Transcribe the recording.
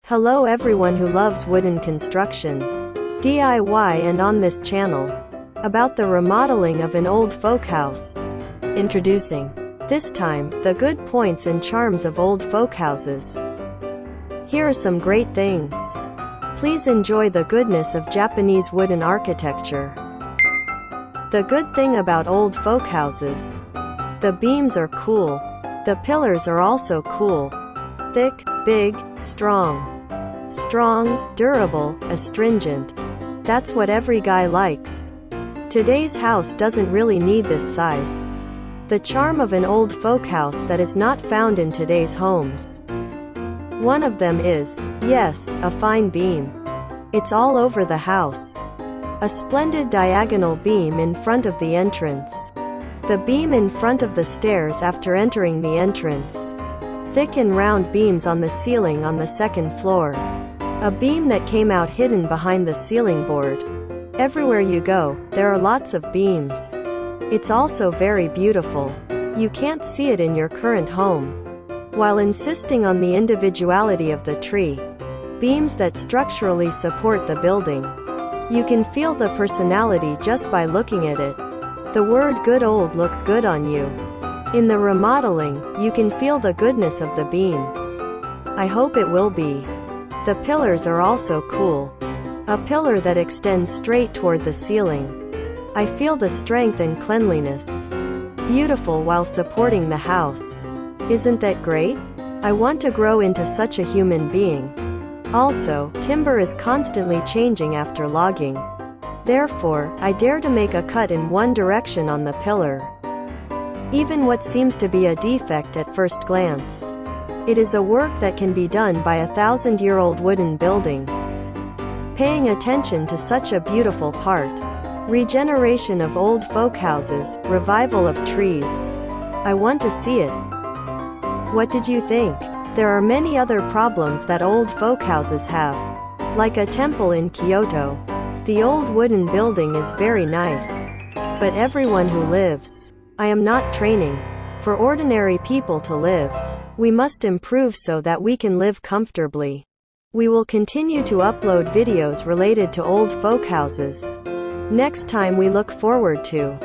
Hello everyone who loves wooden construction, DIY, and on this channel, about the remodeling of an old folk house. Introducing, this time, the good points and charms of old folk houses. Here are some great things. Please enjoy the goodness of Japanese wooden architecture. The good thing about old folk houses. The beams are cool. The pillars are also cool. Thick, big, strong. Strong, durable, astringent. That's what every guy likes. Today's house doesn't really need this size. The charm of an old folk house that is not found in today's homes. One of them is, yes, a fine beam. It's all over the house. A splendid diagonal beam in front of the entrance. The beam in front of the stairs after entering the entrance. Thick and round beams on the ceiling on the second floor. A beam that came out hidden behind the ceiling board. Everywhere you go, there are lots of beams. It's also very beautiful. You can't see it in your current home. While insisting on the individuality of the tree. Beams that structurally support the building. You can feel the personality just by looking at it. The word good old looks good on you. In the remodeling, you can feel the goodness of the beam. I hope it will be. The pillars are also cool. A pillar that extends straight toward the ceiling. I feel the strength and cleanliness. Beautiful while supporting the house. Isn't that great? I want to grow into such a human being. Also, timber is constantly changing after logging. Therefore, I dare to make a cut in one direction on the pillar. Even what seems to be a defect at first glance. It is a work that can be done by a 1,000-year-old wooden building. Paying attention to such a beautiful part. Regeneration of old folk houses, revival of trees. I want to see it. What did you think? There are many other problems that old folk houses have. Like a temple in Kyoto. The old wooden building is very nice. But everyone who lives. I am not training. For ordinary people to live. We must improve so that we can live comfortably. We will continue to upload videos related to old folk houses. Next time we look forward to